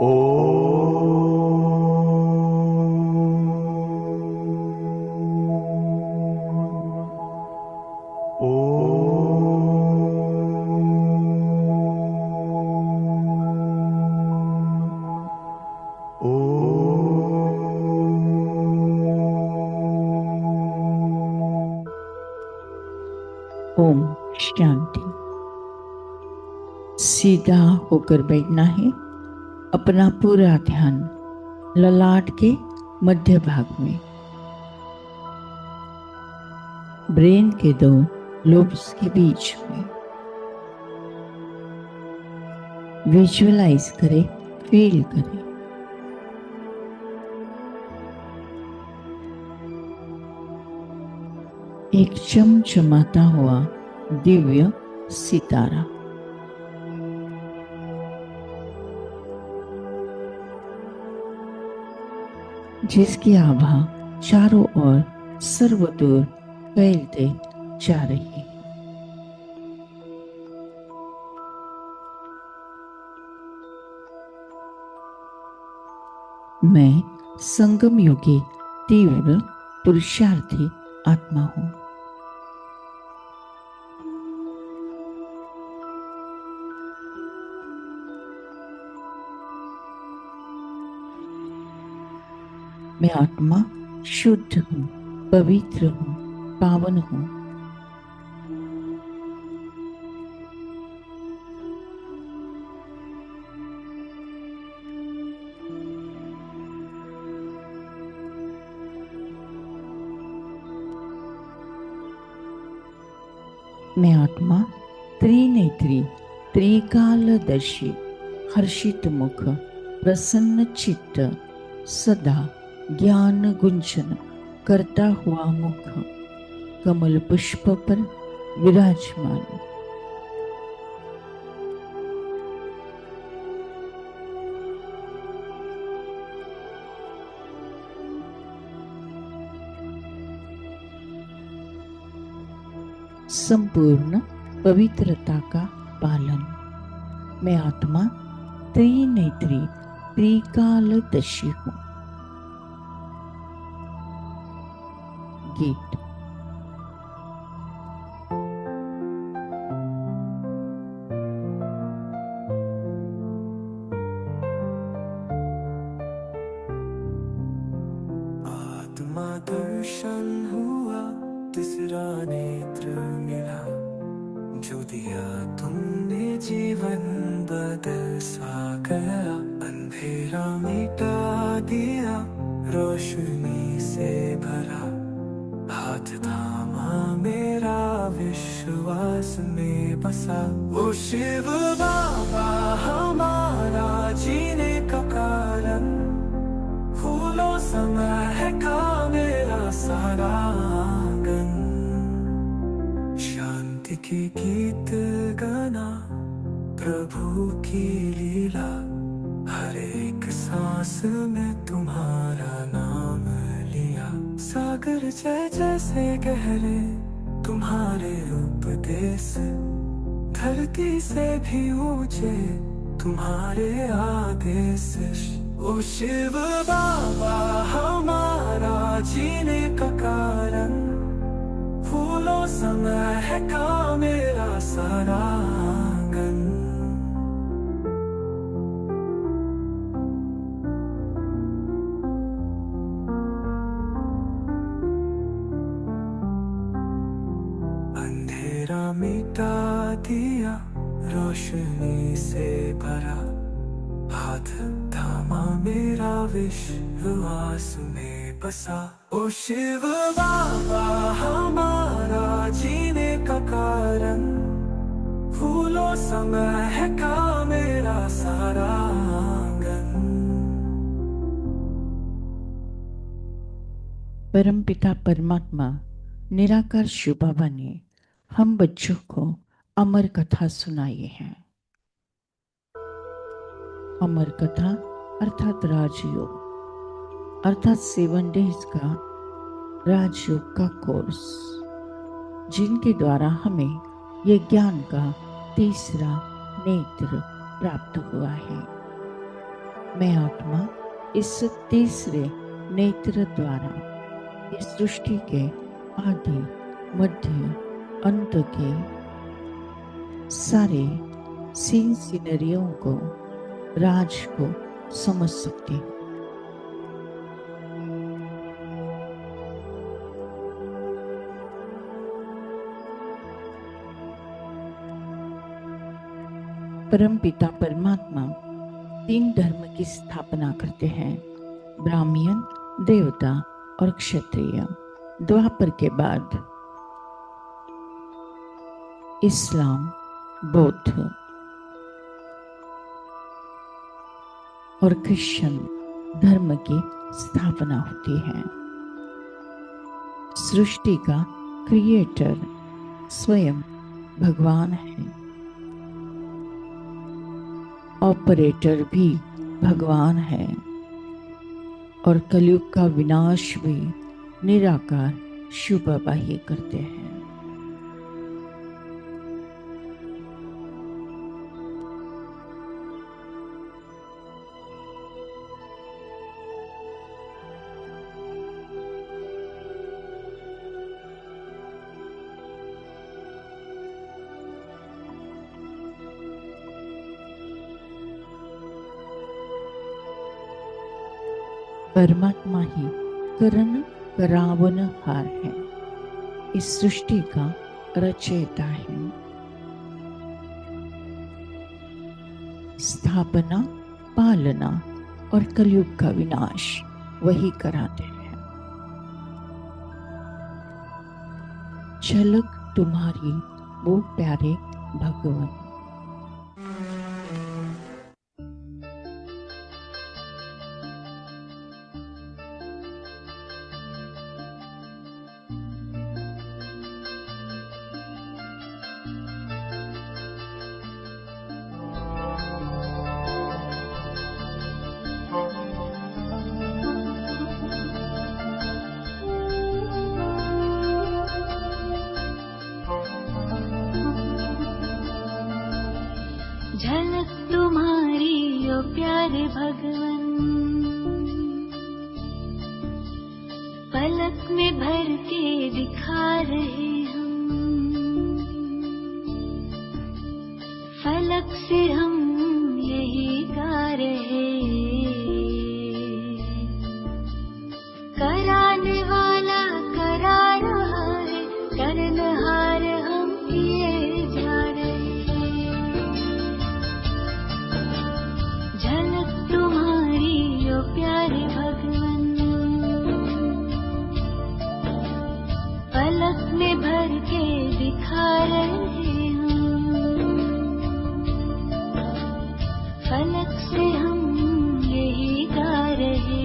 ओम शांति। सीधा होकर बैठना है। अपना पूरा ध्यान ललाट के मध्य भाग में, ब्रेन के दो लोब्स के बीच में। विजुअलाइज करें, फील करें। एक चमचमाता हुआ दिव्य सितारा। जिसकी आभा चारों ओर सर्वदूर फैलते जा रही है। मैं संगम योगी तीव्र पुरुषार्थी आत्मा हूं। मैं आत्मा शुद्ध हूं, पवित्र हूं, पावन हूं। मैं आत्मा त्रिनेत्री, त्रिकालदर्शी, हर्षित मुख, प्रसन्न चित्त, सदा ज्ञान गुंजन करता हुआ मुख, कमल पुष्प पर विराजमान। संपूर्ण पवित्रता का पालन। मैं आत्मा त्रिनेत्री, त्रिकालदर्शी हूं। गीत। आत्मा दर्शन हुआ, तीसरा नेत्र मिला, जो दिया तुमने जीवन बदल सा गया। अंधेरा मिटा दिया, रोशनी से भरा, हाथ थामा मेरा विश्वास में बसा। वो शिव बाबा हमारा जीने का कारण, फूलों समय है का मेरा सारा आंगन। शांति की गीत गाना, प्रभु की लीला, हर एक सांस में तुम्हारा नाम लिया। सागर जय जैसे गहरे तुम्हारे उपदेश, धरती से भी ऊंचे तुम्हारे आदेश। ओ शिव बाबा हमारा जीने का कारण, फूलों समय है का मेरा सारा आंगन। अंधेरा मिटा दिया, रोशनी से भरा, हाथ थामा मेरा विश्वास में बसा। ओ शिव बाबा हमारा जीने का कारण, फूलों समय है का मेरा सारा आंगन। परम पिता परमात्मा निराकार शिव बाबा ने हम बच्चों को अमर कथा सुनाई है। अमर कथा अर्थात राजयोग, अर्थात 7 डेज का राजयोग का कोर्स, जिनके द्वारा हमें ये ज्ञान का तीसरा नेत्र प्राप्त हुआ है। मैं आत्मा इस तीसरे नेत्र द्वारा इस सृष्टि के आदि मध्य अंत के सारे सीन सीनरियों को राज को समझ सकती हूँ। परम पिता परमात्मा तीन धर्म की स्थापना करते हैं, ब्राह्मण, देवता और क्षत्रिय। द्वापर के बाद इस्लाम, बौद्ध और क्रिश्चियन धर्म की स्थापना होती है। सृष्टि का क्रिएटर स्वयं भगवान है, ऑपरेटर भी भगवान है और कलयुग का विनाश भी निराकार शिव बाबा ही करते हैं। परमात्मा ही करण करावनहार है, इस सृष्टि का रचयिता है। स्थापना, पालना और कलयुग का विनाश वही कराते हैं। झलक तुम्हारी वो प्यारे भगवान। झलक तुम्हारी ओ प्यारे भगवन, पलक में भर के दिखा रहे हम, फलक से हम यही गा रहे। कराने वाला करा रहा है, करनहार हम किए जा रहे। झलक तुम्हारी ओ प्यारे भगवन, पलक में भर के दिखा रहे हम, फलक से हम यही गा रहे।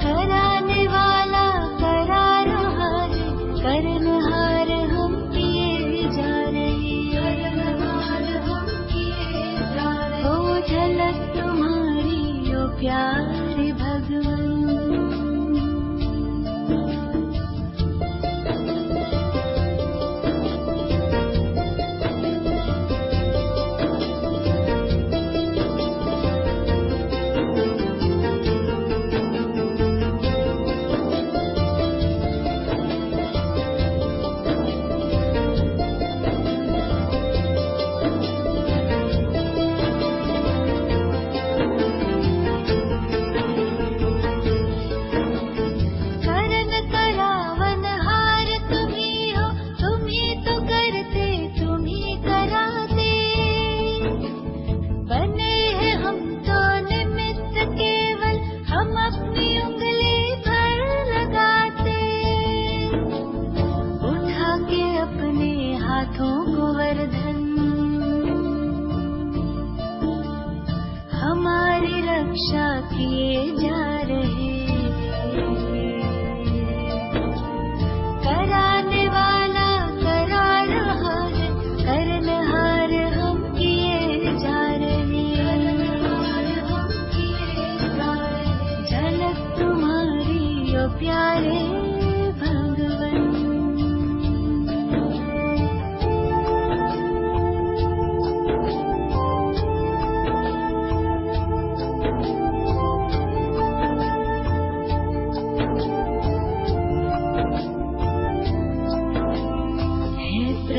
कराने वाला करा रहा है, करनहार हम किए जा रहे। करनहार हम किए जा रहे। ओ झलक तुम्हारी ओ प्यारे भगवन।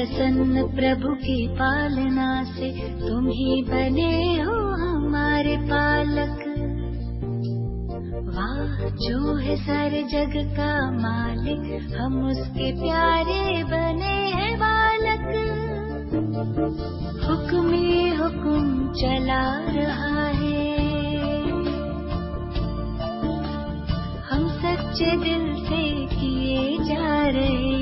प्रसन्न प्रभु की पालना से, तुम ही बने हो हमारे पालक। वाह जो है सारे जग का मालिक, हम उसके प्यारे बने हैं बालक। हुक्म ही हुक्म चला रहा है, हम सच्चे दिल से किए जा रहे।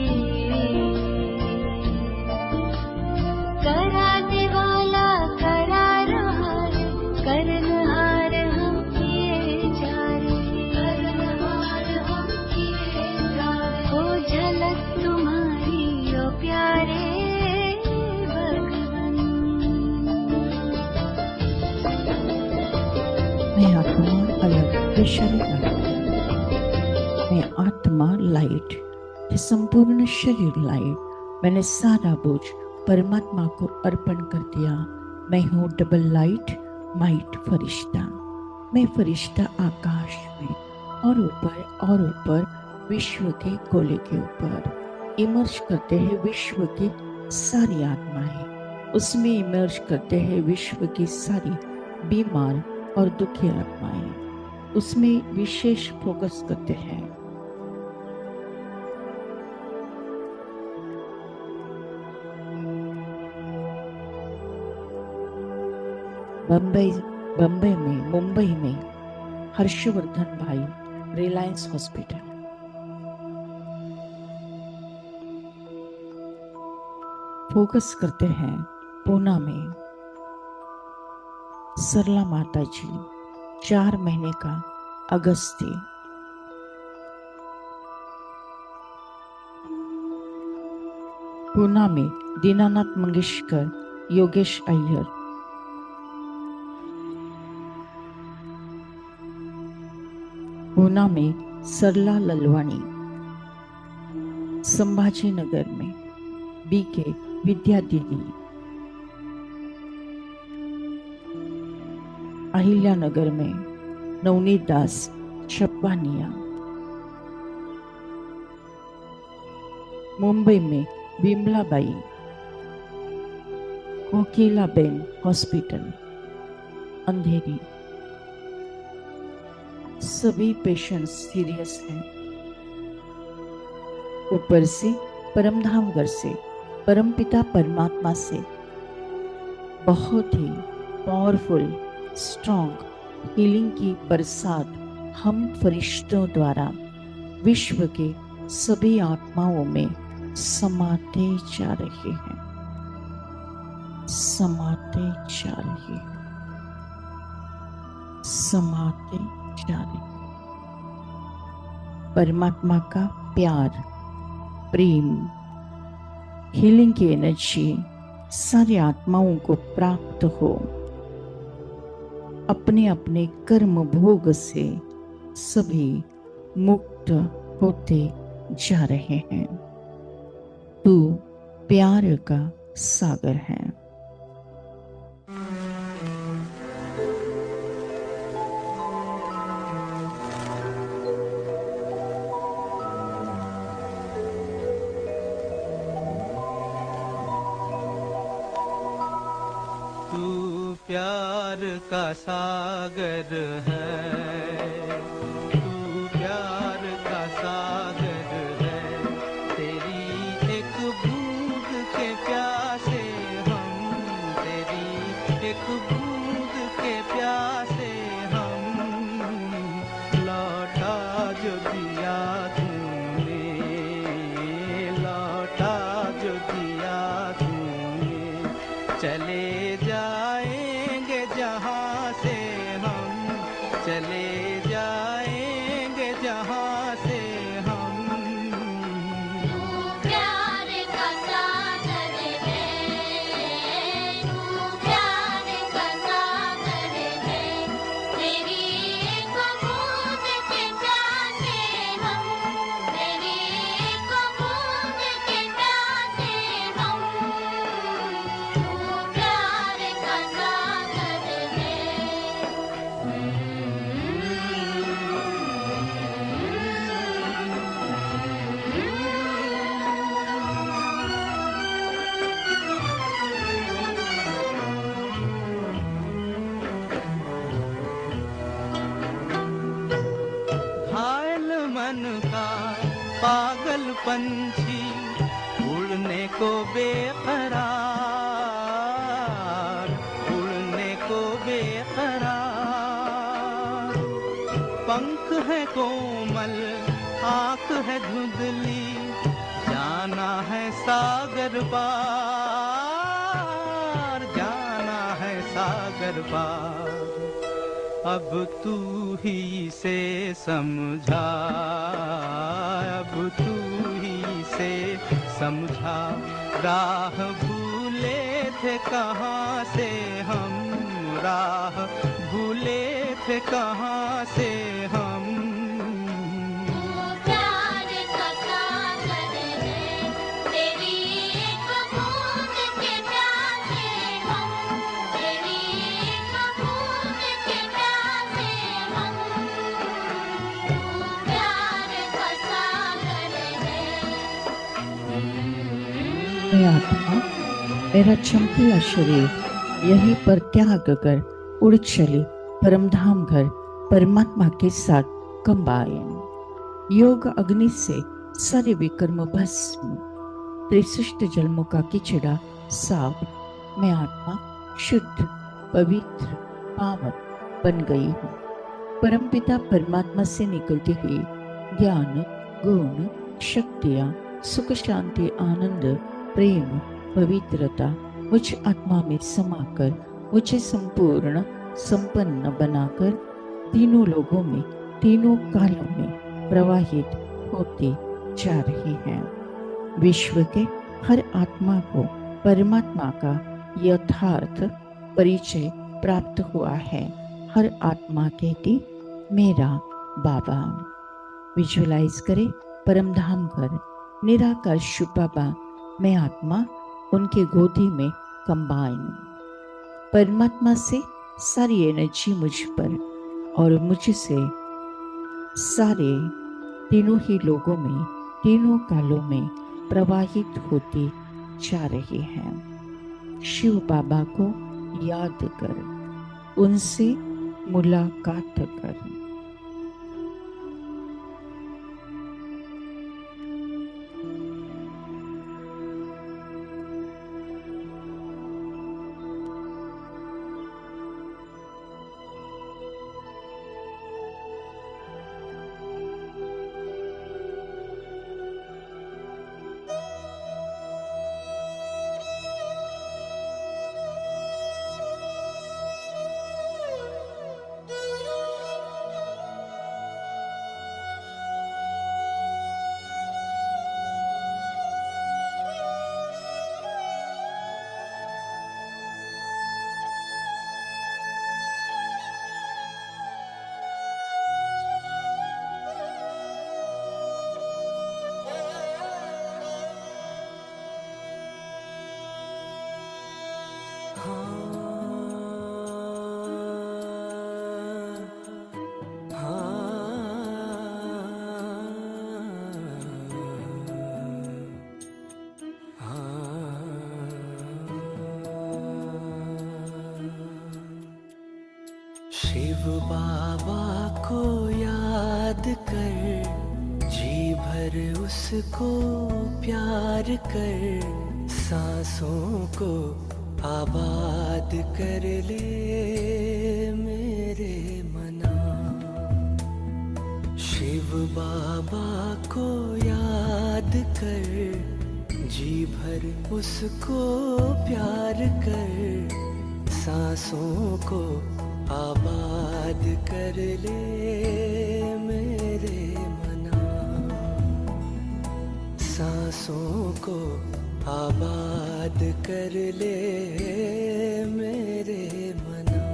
कराने वाला करा रहा है, करनहार हम किए जा रहे। करनहार हम किए जा रहे। हो झलक तुम्हारी ओ प्यारे भगवन। मैं आत्मा अलग है शरीर अलग है। मैं आत्मा लाइट है, संपूर्ण शरीर लाइट। मैंने सारा बोझ परमात्मा को अर्पण कर दिया। मैं हूँ डबल लाइट माइट फरिश्ता। मैं फरिश्ता आकाश में और ऊपर विश्व के गोले के ऊपर इमर्ज करते हैं विश्व की सारी आत्माएं। उसमें इमर्ज करते हैं विश्व की सारी बीमार और दुखी आत्माएं। उसमें विशेष फोकस करते हैं। मुंबई में हर्षवर्धन भाई, रिलायंस हॉस्पिटल। फोकस करते हैं पूना में सरला माता जी, 4 महीने का अगस्ती। पूना में दीनानाथ मंगेशकर, योगेश अय्यर। पूना में सरला ललवाणी। संभाजी नगर में बीके विद्या दीदी। अहिल्या नगर में नवनीत दास छप्पानिया। मुंबई में विमलाबाई, कोकिलाबेन हॉस्पिटल अंधेरी। सभी पेशेंट्स सीरियस हैं। ऊपर से परमधामगढ़ से परमपिता परमात्मा से बहुत ही पावरफुल स्ट्रॉन्ग हीलिंग की बरसात हम फरिश्तों द्वारा विश्व के सभी आत्माओं में समाते जा रहे हैं, समाते जा रहे हैं, समाते जा रहे हैं। परमात्मा का प्यार, प्रेम, हीलिंग की एनर्जी सारी आत्माओं को प्राप्त हो। अपने अपने कर्म भोग से सभी मुक्त होते जा रहे हैं। तू प्यार का सागर है। प्यार का सागर है, तू प्यार का सागर है। तेरी एक बूंद के प्यासे हम, तेरी एक बूंद के प्यासे हम। लौटा जो दिया तूने, लौटा जो दिया तूने। चले जाएंगे जहाँ से हम, चले जाए पंछी उड़ने को बेकरार, उड़ने को बेकरार। पंख है कोमल, आँख है धुंधली, जाना है सागर पार, जाना है सागर पार। अब तू ही से समझा, अब तू ही से समझा, राह भूले थे कहाँ से हम, राह भूले थे कहाँ से हम। मैं आत्मा, मेरा चमकीला शरीर यहीं पर त्याग कर उड़ चली परमधाम घर परमात्मा के साथ कंबाइन। योग अग्नि से सारे विकर्म भस्म, त्रिशिष्ट जन्मों का किचड़ा साफ। मैं आत्मा शुद्ध, पवित्र, पावन बन गई हूँ। परमपिता परमात्मा से निकलती हुई ज्ञान, गुण, शक्तियाँ, सुख, शांति, आनंद, प्रेम, पवित्रता मुझ आत्मा में समाकर मुझे संपूर्ण संपन्न बनाकर तीनों लोगों में, तीनों कालों में प्रवाहित होती जा रही है। विश्व के हर आत्मा को परमात्मा का यथार्थ परिचय प्राप्त हुआ है। हर आत्मा कहती मेरा बाबा। विजुअलाइज करें परमधाम घर, निराकार शुभ बाबा, मैं आत्मा उनके गोदी में कंबाइन। परमात्मा से सारी एनर्जी मुझ पर और मुझसे सारे तीनों ही लोगों में, तीनों कालों में प्रवाहित होती जा रही है। शिव बाबा को याद कर, उनसे मुलाकात कर। शिव बाबा को याद कर, जी भर उसको प्यार कर, सांसों को आबाद कर ले मेरे मना। शिव बाबा को याद कर, जी भर उसको प्यार कर, सांसों को आबाद कर ले मेरे मना। सांसों को आबाद कर ले मेरे मना।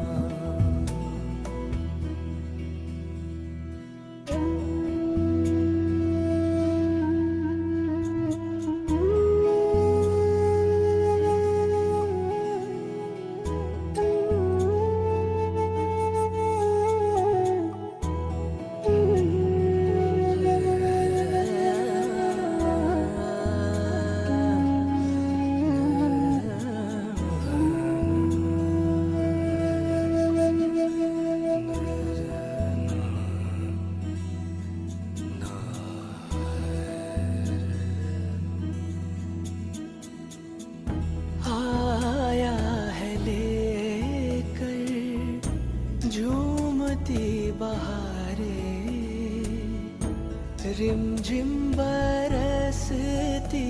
रिमझिम बरसती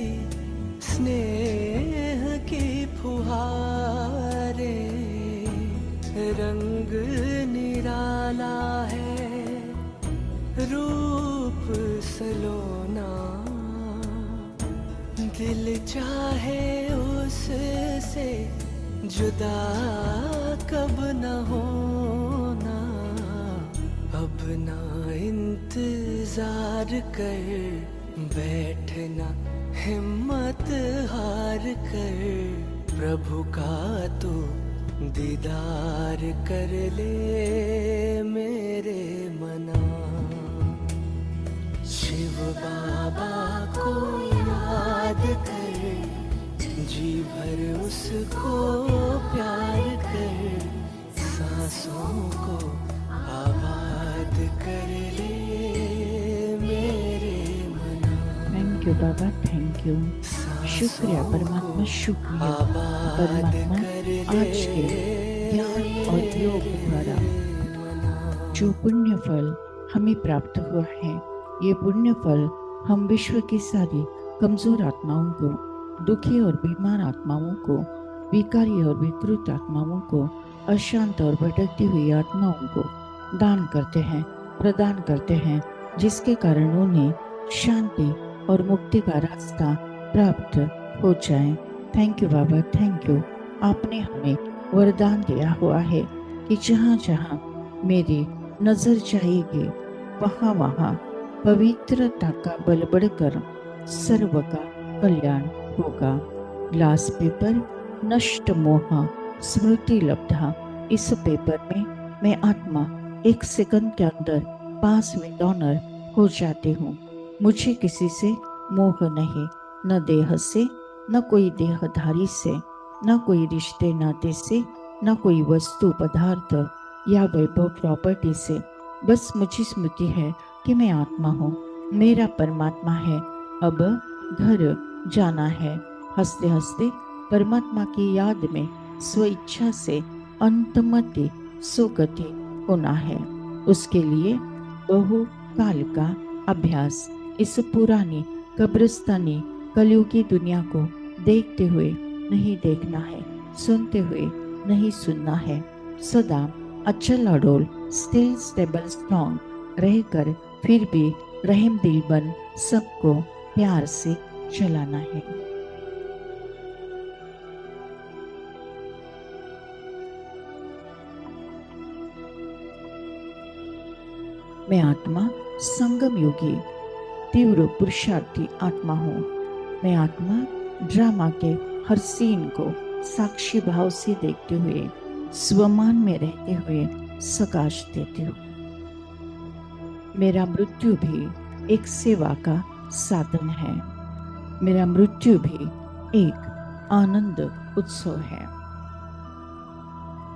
स्नेह की फुहारे, रंग निराला है रूप सलोना, दिल चाहे उससे जुदा कब न होना, अब ना इंतजार कर बैठना हिम्मत हार कर, प्रभु का तो दीदार कर ले मेरे मना। शिव बाबा को याद कर, जी भर उसको प्यार कर, सांसों को आबाद कर ले मेरे मना। Thank you Baba, thank you. शुक्रिया परमात्मा, शुक्रिया परमात्मा। आज के ज्ञान और योग द्वारा जो पुण्य फल हमें प्राप्त हुआ है, ये पुण्य फल हम विश्व की सारी कमजोर आत्माओं को, दुखी और बीमार आत्माओं को, विकारी और विकृत आत्माओं को, अशांत और भटकती हुई आत्माओं को दान करते हैं, प्रदान करते हैं, जिसके कारण उन्हें शांति और मुक्ति का रास्ता प्राप्त हो जाए। Thank you Baba, thank you. आपने हमें वरदान दिया हुआ है कि जहाँ जहाँ मेरी नजर जाएगी वहाँ वहाँ पवित्रता का बल बढ़कर सर्व का कल्याण होगा। ग्लास पेपर नष्ट मोह स्मृति लब्धा। इस पेपर में मैं आत्मा 1 सेकंड के अंदर पास में डोनर हो जाती हूँ। मुझे किसी से मोह नहीं, न देह से, न कोई देहधारी से, न कोई रिश्ते नाते से, न कोई वस्तु पदार्थ या वैभव प्रॉपर्टी से। बस मुझे स्मृति है कि मैं आत्मा हूँ, मेरा परमात्मा है। अब घर जाना है। हंसते हंसते परमात्मा की याद में स्वेच्छा से अंतमति सुगति होना है। उसके लिए बहु काल का अभ्यास इस पुरानी कब्रिस्तानी कलयुगी दुनिया को देखते हुए नहीं देखना है, सुनते हुए नहीं सुनना है। सदा अचल अडोल स्टिल स्टेबल स्ट्रॉन्ग रहकर फिर भी रहम दिल बन सबको प्यार से चलाना है। मैं आत्मा संगम योगी तीव्र पुरुषार्थी आत्मा हूँ। मैं आत्मा ड्रामा के हर सीन को साक्षी भाव से देखते हुए स्वमान में रहते हुए सकाश देती हूँ। मेरा मृत्यु भी एक सेवा का साधन है। मेरा मृत्यु भी एक आनंद उत्सव है।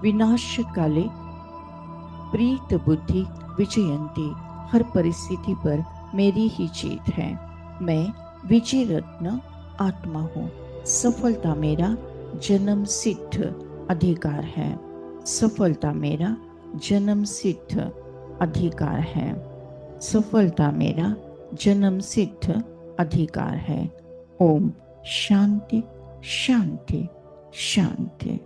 विनाश काले प्रीत बुद्धि विजयंती। हर परिस्थिति पर मेरी ही जीत है। मैं विजय रत्न आत्मा हूँ। सफलता मेरा जन्म सिद्ध अधिकार है। सफलता मेरा जन्म सिद्ध अधिकार है। सफलता मेरा जन्म सिद्ध अधिकार है। ओम शांति शांति शांति।